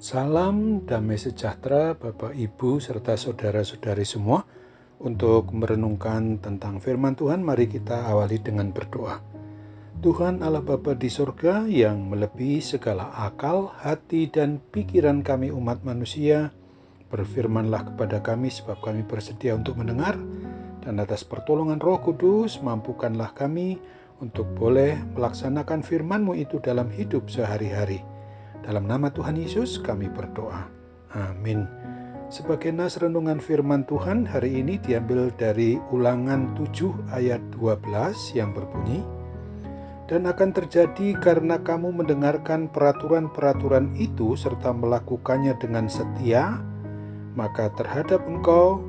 Salam damai sejahtera Bapak Ibu serta saudara-saudari semua. Untuk merenungkan tentang firman Tuhan, mari kita awali dengan berdoa. Tuhan Allah Bapa di surga yang melebihi segala akal, hati dan pikiran kami umat manusia, berfirmanlah kepada kami sebab kami bersedia untuk mendengar, dan atas pertolongan Roh Kudus mampukanlah kami untuk boleh melaksanakan firman-Mu itu dalam hidup sehari-hari. Dalam nama Tuhan Yesus kami berdoa. Amin. Sebagai nas renungan firman Tuhan hari ini diambil dari Ulangan 7 ayat 12 yang berbunyi, "Dan akan terjadi karena kamu mendengarkan peraturan-peraturan itu serta melakukannya dengan setia, maka terhadap engkau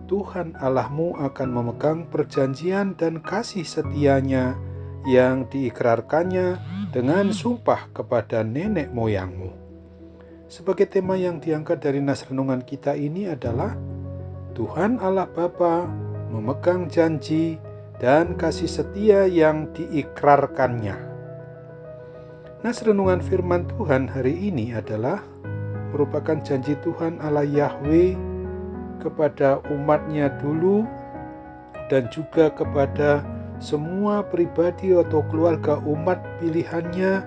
Tuhan Allahmu akan memegang perjanjian dan kasih setianya yang diikrarkannya dengan sumpah kepada nenek moyangmu." Sebagai tema yang diangkat dari nas renungan kita ini adalah Tuhan Allah Bapa memegang janji dan kasih setia yang diikrarkannya. Nas renungan firman Tuhan hari ini adalah merupakan janji Tuhan Allah Yahweh kepada umatnya dulu dan juga kepada semua pribadi atau keluarga umat pilihannya,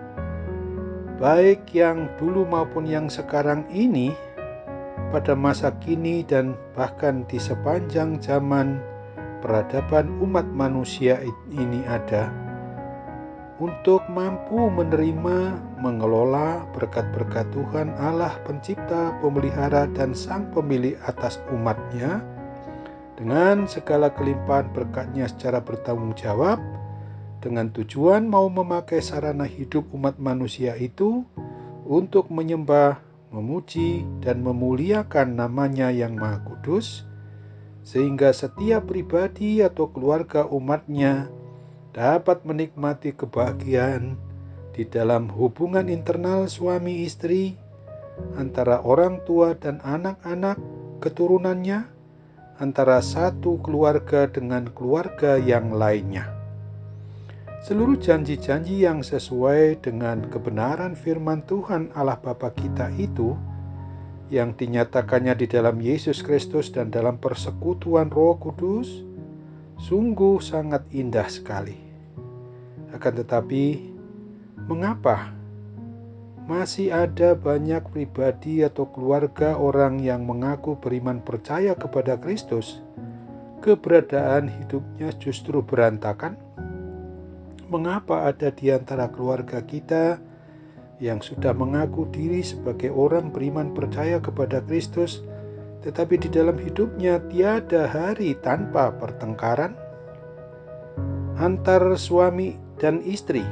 baik yang dulu maupun yang sekarang ini, pada masa kini dan bahkan di sepanjang zaman peradaban umat manusia ini ada, untuk mampu menerima, mengelola berkat-berkat Tuhan Allah Pencipta, Pemelihara dan Sang Pemilik atas umatnya, dengan segala kelimpahan berkat-Nya secara bertanggung jawab, dengan tujuan mau memakai sarana hidup umat manusia itu untuk menyembah, memuji, dan memuliakan nama-Nya yang Maha Kudus, sehingga setiap pribadi atau keluarga umat-Nya dapat menikmati kebahagiaan di dalam hubungan internal suami istri, antara orang tua dan anak-anak keturunannya, antara satu keluarga dengan keluarga yang lainnya. Seluruh janji-janji yang sesuai dengan kebenaran firman Tuhan Allah Bapa kita itu, yang dinyatakannya di dalam Yesus Kristus dan dalam persekutuan Roh Kudus, sungguh sangat indah sekali. Akan tetapi, mengapa masih ada banyak pribadi atau keluarga orang yang mengaku beriman percaya kepada Kristus, keberadaan hidupnya justru berantakan? Mengapa ada di antara keluarga kita yang sudah mengaku diri sebagai orang beriman percaya kepada Kristus, tetapi di dalam hidupnya tiada hari tanpa pertengkaran antar suami dan istri,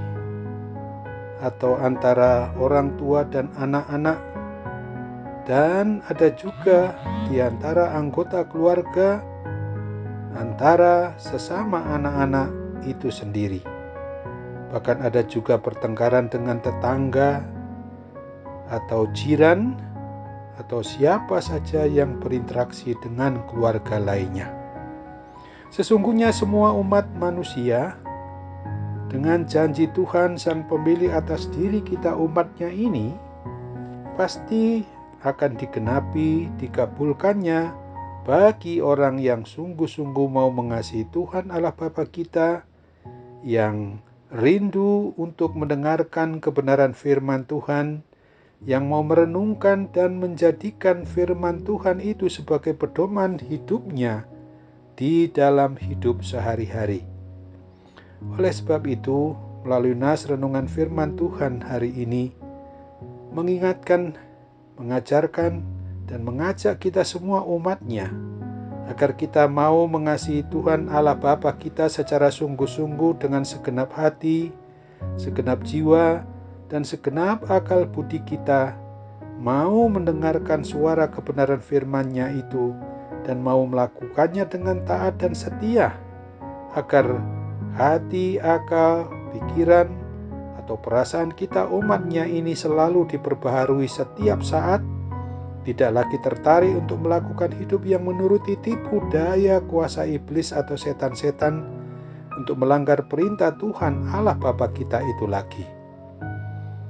atau antara orang tua dan anak-anak, dan ada juga di antara anggota keluarga, antara sesama anak-anak itu sendiri. Bahkan ada juga pertengkaran dengan tetangga atau jiran atau siapa saja yang berinteraksi dengan keluarga lainnya. Sesungguhnya semua umat manusia, dengan janji Tuhan Sang Pemilik atas diri kita umatnya ini, pasti akan digenapi, dikabulkannya bagi orang yang sungguh-sungguh mau mengasihi Tuhan Allah Bapa kita, yang rindu untuk mendengarkan kebenaran firman Tuhan, yang mau merenungkan dan menjadikan firman Tuhan itu sebagai pedoman hidupnya di dalam hidup sehari-hari. Oleh sebab itu, melalui nas renungan firman Tuhan hari ini, mengingatkan, mengajarkan, dan mengajak kita semua umat-Nya, agar kita mau mengasihi Tuhan Allah Bapa kita secara sungguh-sungguh dengan segenap hati, segenap jiwa, dan segenap akal budi kita, mau mendengarkan suara kebenaran firman-Nya itu, dan mau melakukannya dengan taat dan setia, agar hati, akal, pikiran, atau perasaan kita umat-Nya ini selalu diperbaharui setiap saat, tidak lagi tertarik untuk melakukan hidup yang menuruti tipu daya kuasa iblis atau setan-setan, untuk melanggar perintah Tuhan Allah Bapa kita itu lagi.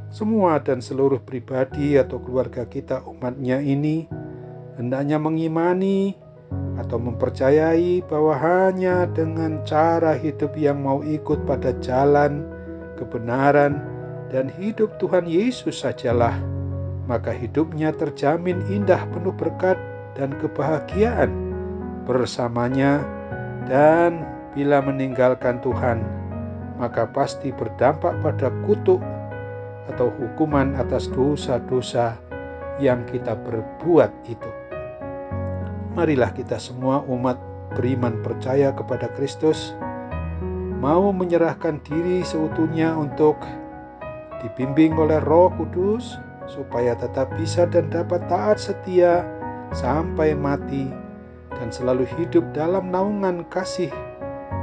semua dan seluruh pribadi atau keluarga kita, umatnya ini, hendaknya mengimani atau mempercayai bahwa hanya dengan cara hidup yang mau ikut pada jalan kebenaran dan hidup Tuhan Yesus sajalah, maka hidupnya terjamin indah, penuh berkat dan kebahagiaan bersamanya, dan bila meninggalkan Tuhan, maka pasti berdampak pada kutuk atau hukuman atas dosa-dosa yang kita perbuat itu. Marilah kita semua umat beriman percaya kepada Kristus, mau menyerahkan diri seutuhnya untuk dibimbing oleh Roh Kudus, supaya tetap bisa dan dapat taat setia sampai mati, dan selalu hidup dalam naungan kasih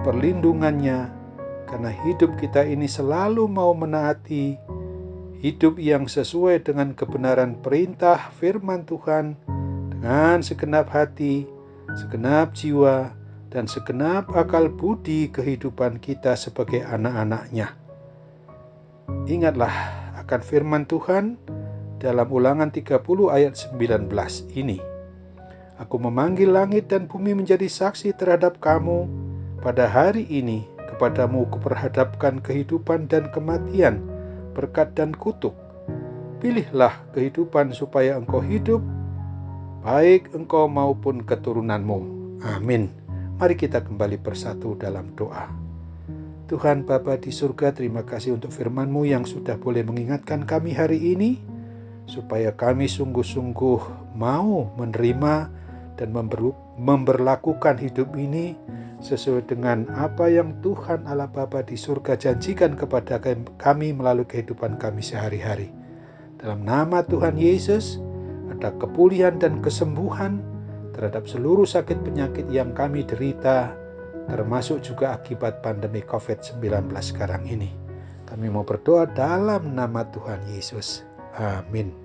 perlindungannya, karena hidup kita ini selalu mau menaati hidup yang sesuai dengan kebenaran perintah firman Tuhan dengan segenap hati, segenap jiwa, dan segenap akal budi kehidupan kita sebagai anak-anak-Nya. Ingatlah akan firman Tuhan dalam Ulangan 30 ayat 19 ini. Aku memanggil langit dan bumi menjadi saksi terhadap kamu pada hari ini. Kepadamu kuperhadapkan kehidupan dan kematian, berkat dan kutuk. Pilihlah kehidupan supaya engkau hidup, baik engkau maupun keturunanmu. Amin. Mari kita kembali bersatu dalam doa. Tuhan Bapa di surga, terima kasih untuk firman-Mu yang sudah boleh mengingatkan kami hari ini, supaya kami sungguh-sungguh mau menerima dan memberlakukan hidup ini sesuai dengan apa yang Tuhan Allah Bapa di surga janjikan kepada kami melalui kehidupan kami sehari-hari. Dalam nama Tuhan Yesus, ada kepulihan dan kesembuhan terhadap seluruh sakit penyakit yang kami derita, termasuk juga akibat pandemi COVID-19 sekarang ini. Kami mau berdoa dalam nama Tuhan Yesus. Amin.